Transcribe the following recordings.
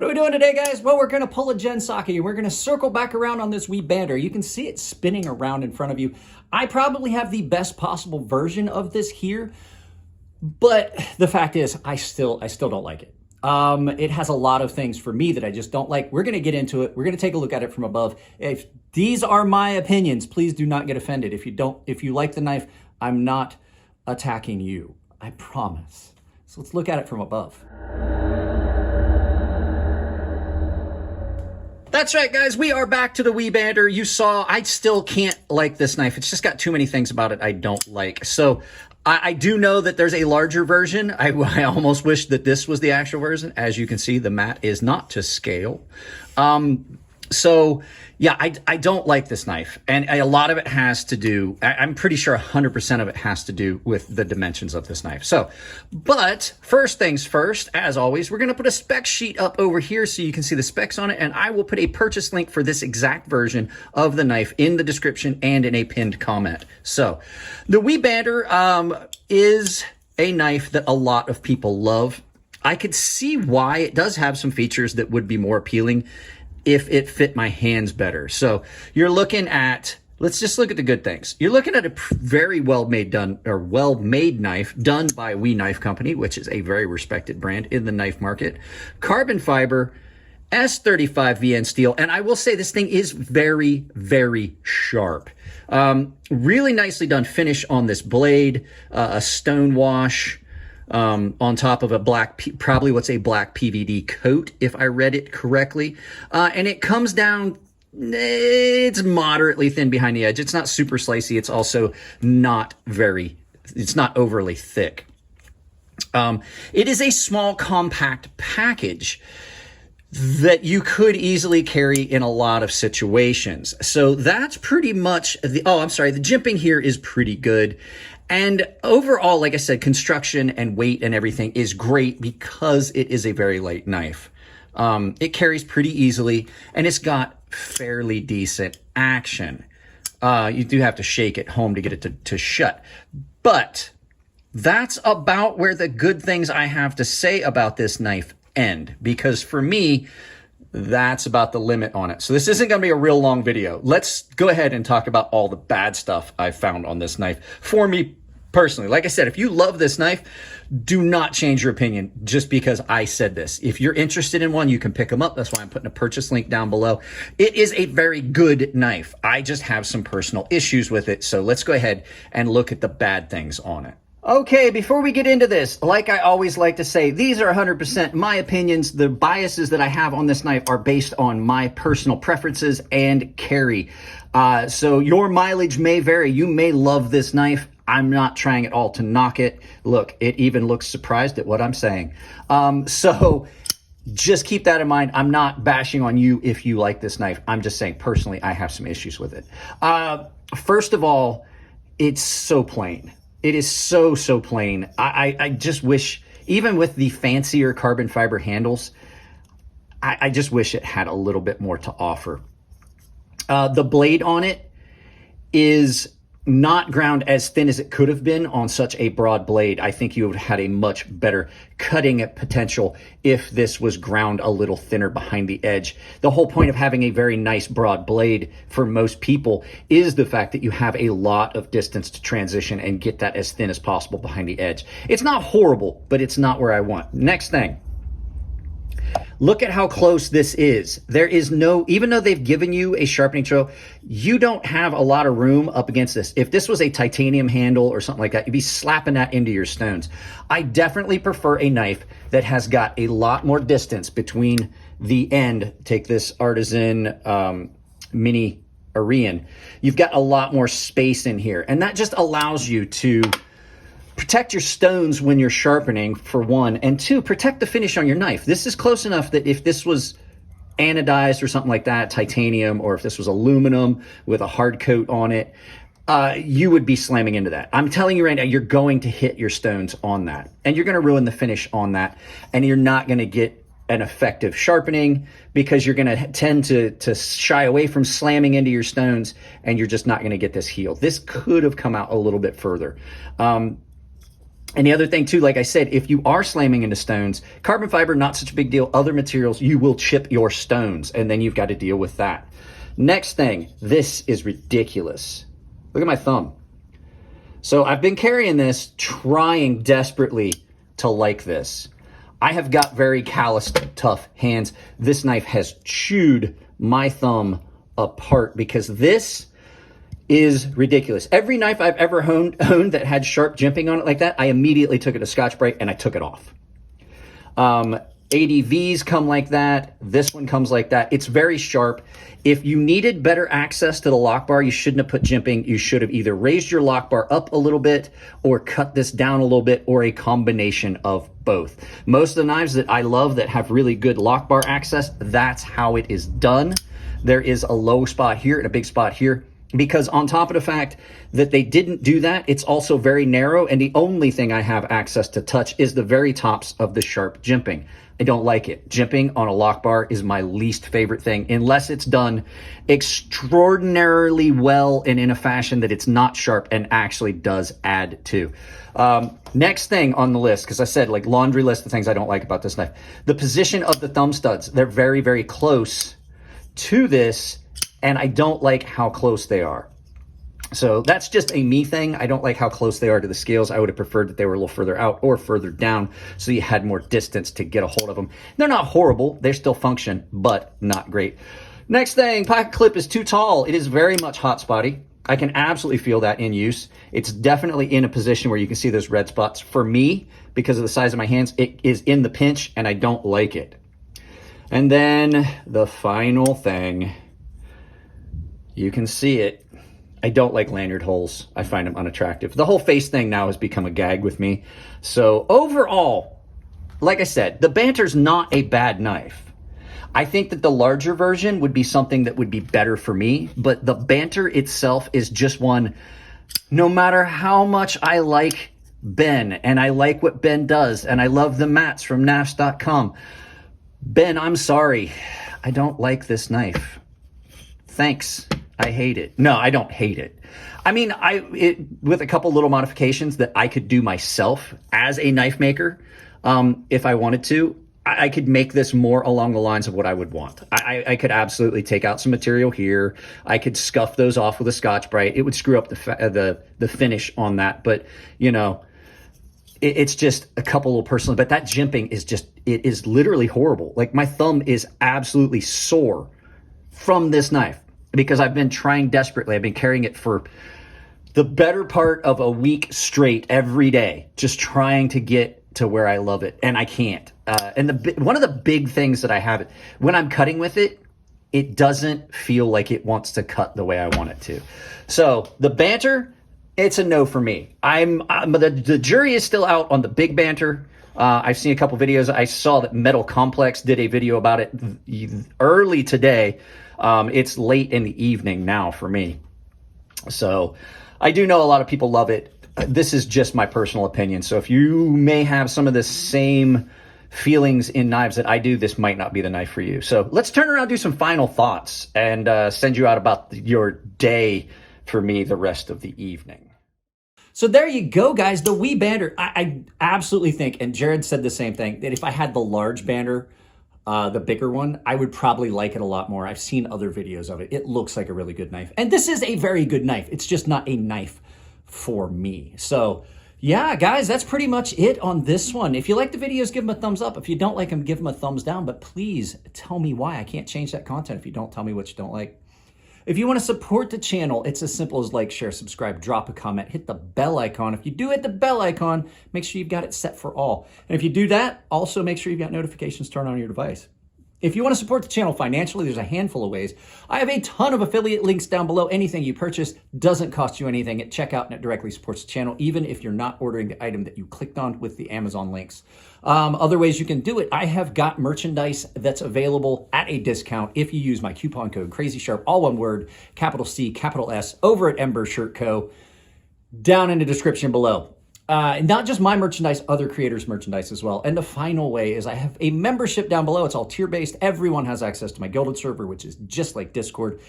What are we doing today, guys? Well, we're going to pull a gen socket and we're going to circle back around on this wee bander. You can see it spinning around in front of you. I probably have the best possible version of this here, but the fact is I still don't like it. It has a lot of things for me that I just don't like. We're going to get into it. We're going to take a look at it from above. If these are my opinions, please do not get offended. If you like the knife, I'm not attacking you. I promise. So let's look at it from above. That's right, guys. We are back to the wee bander. You saw I still can't like this knife. It's just got too many things about it I don't like. So I do know that there's a larger version. I almost wish that this was the actual version. As you can see, the mat is not to scale. So yeah, I don't like this knife. And a lot of it has to do, I'm pretty sure 100% of it has to do with the dimensions of this knife. So, but first things first, as always, we're going to put a spec sheet up over here so you can see the specs on it. And I will put a purchase link for this exact version of the knife in the description and in a pinned comment. So the wee bander is a knife that a lot of people love. I could see why it does have some features that would be more appealing if it fit my hands better. So you're looking at, let's just look at the good things. You're looking at a very well-made knife done by We Knife Company, which is a very respected brand in the knife market. Carbon fiber, S35 VN steel. And I will say this thing is very, very sharp. Really nicely done finish on this blade, a stone wash, on top of a black, probably what's a black PVD coat, if I read it correctly. And it comes down, it's moderately thin behind the edge. It's not super slicey. It's also not it's not overly thick. It is a small, compact package that you could easily carry in a lot of situations. So that's pretty much the jimping here is pretty good. And overall, like I said, construction and weight and everything is great because it is a very light knife. It carries pretty easily and it's got fairly decent action. You do have to shake it home to get it to shut. But that's about where the good things I have to say about this knife end, because for me, that's about the limit on it. So this isn't going to be a real long video. Let's go ahead and talk about all the bad stuff I found on this knife for me personally. Like I said, if you love this knife, do not change your opinion just because I said this. If you're interested in one, you can pick them up. That's why I'm putting a purchase link down below. It is a very good knife. I just have some personal issues with it. So let's go ahead and look at the bad things on it. Okay, before we get into this, like I always like to say, these are 100% my opinions. The biases that I have on this knife are based on my personal preferences and carry. So your mileage may vary. You may love this knife. I'm not trying at all to knock it. Look, it even looks surprised at what I'm saying. So just keep that in mind. I'm not bashing on you if you like this knife. I'm just saying personally, I have some issues with it. First of all, it's so plain. It is so plain. I just wish, even with the fancier carbon fiber handles, I just wish it had a little bit more to offer. The blade on it is not ground as thin as it could have been on such a broad blade. I think you would have had a much better cutting potential if this was ground a little thinner behind the edge. The whole point of having a very nice broad blade for most people is the fact that you have a lot of distance to transition and get that as thin as possible behind the edge. It's not horrible, but it's not where I want. Next thing. Look at how close this is. There is no, even though they've given you a sharpening tool, you don't have a lot of room up against this. If this was a titanium handle or something like that, you'd be slapping that into your stones. I definitely prefer a knife that has got a lot more distance between the end. Take this Artisan Mini Arian. You've got a lot more space in here, and that just allows you to protect your stones when you're sharpening, for one, and two, protect the finish on your knife. This is close enough that if this was anodized or something like that, titanium, or if this was aluminum with a hard coat on it, you would be slamming into that. I'm telling you right now, you're going to hit your stones on that, and you're going to ruin the finish on that, and you're not going to get an effective sharpening because you're going to tend to shy away from slamming into your stones, and you're just not going to get this healed. This could have come out a little bit further. And the other thing too, like I said, if you are slamming into stones, carbon fiber, not such a big deal. Other materials, you will chip your stones, and then you've got to deal with that. Next thing, this is ridiculous. Look at my thumb. So I've been carrying this, trying desperately to like this. I have got very calloused, tough hands. This knife has chewed my thumb apart because this is ridiculous. Every knife I've ever owned that had sharp jimping on it like that, I immediately took it to Scotch-Brite and I took it off. ADVs come like that. This one comes like that. It's very sharp. If you needed better access to the lock bar, you shouldn't have put jimping. You should have either raised your lock bar up a little bit or cut this down a little bit, or a combination of both. Most of the knives that I love that have really good lock bar access, that's how it is done. There is a low spot here and a big spot here, because on top of the fact that they didn't do that, it's also very narrow, and the only thing I have access to touch is the very tops of the sharp jimping. I don't like it. Jimping on a lock bar is my least favorite thing, unless it's done extraordinarily well and in a fashion that it's not sharp and actually does add to. Next thing on the list, because I said like laundry list of things I don't like about this knife, the position of the thumb studs. They're very, very close to this, and I don't like how close they are. So that's just a me thing. I don't like how close they are to the scales. I would have preferred that they were a little further out or further down so you had more distance to get a hold of them. They're not horrible. They still function, but not great. Next thing, pocket clip is too tall. It is very much hot spotty. I can absolutely feel that in use. It's definitely in a position where you can see those red spots. For me, because of the size of my hands, it is in the pinch and I don't like it. And then the final thing, you can see it. I don't like lanyard holes. I find them unattractive. The whole face thing now has become a gag with me. So overall, like I said, the Banter's not a bad knife. I think that the larger version would be something that would be better for me, but the Banter itself is just one, no matter how much I like Ben, and I like what Ben does, and I love the mats from nafs.com. Ben, I'm sorry. I don't like this knife. Thanks. I hate it. No, I don't hate it. I mean, with a couple little modifications that I could do myself as a knife maker, if I wanted to, I could make this more along the lines of what I would want. I could absolutely take out some material here. I could scuff those off with a Scotch-Brite. It would screw up the finish on that, but you know, it's just a couple little personal. But that jimping is just, it is literally horrible. Like my thumb is absolutely sore from this knife, because I've been trying desperately. I've been carrying it for the better part of a week straight every day, just trying to get to where I love it, and I can't. And one of the big things that I have, when I'm cutting with it, it doesn't feel like it wants to cut the way I want it to. So the Banter, it's a no for me. The jury is still out on the big Banter. I've seen a couple videos. I saw that Metal Complex did a video about it early today. It's late in the evening now for me. So I do know a lot of people love it. This is just my personal opinion. So if you may have some of the same feelings in knives that I do, this might not be the knife for you. So let's turn around, do some final thoughts, and send you out about your day for me the rest of the evening. So there you go, guys. The wee Banter. I absolutely think, and Jared said the same thing, that if I had the large Banter, the bigger one, I would probably like it a lot more. I've seen other videos of it. It looks like a really good knife. And this is a very good knife. It's just not a knife for me. So yeah, guys, that's pretty much it on this one. If you like the videos, give them a thumbs up. If you don't like them, give them a thumbs down. But please tell me why. I can't change that content if you don't tell me what you don't like. If you want to support the channel, it's as simple as like, share, subscribe, drop a comment, hit the bell icon. If you do hit the bell icon, make sure you've got it set for all. And if you do that, also make sure you've got notifications turned on your device. If you want to support the channel financially, there's a handful of ways. I have a ton of affiliate links down below. Anything you purchase doesn't cost you anything at checkout, and it directly supports the channel, even if you're not ordering the item that you clicked on with the Amazon links. Other ways you can do it, I have got merchandise that's available at a discount if you use my coupon code CrazySharp, all one word, capital C, capital S, over at Ember Shirt Co. Down in the description below. Not just my merchandise, other creators' merchandise as well. And the final way is I have a membership down below. It's all tier-based. Everyone has access to my Gilded server, which is just like Discord.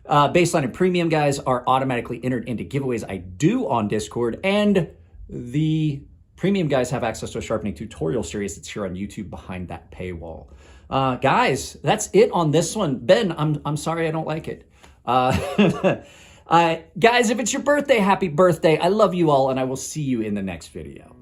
Baseline and Premium guys are automatically entered into giveaways I do on Discord. And the Premium guys have access to a sharpening tutorial series that's here on YouTube behind that paywall. Guys, that's it on this one. Ben, I'm sorry I don't like it. Guys, if it's your birthday, happy birthday. I love you all, and I will see you in the next video.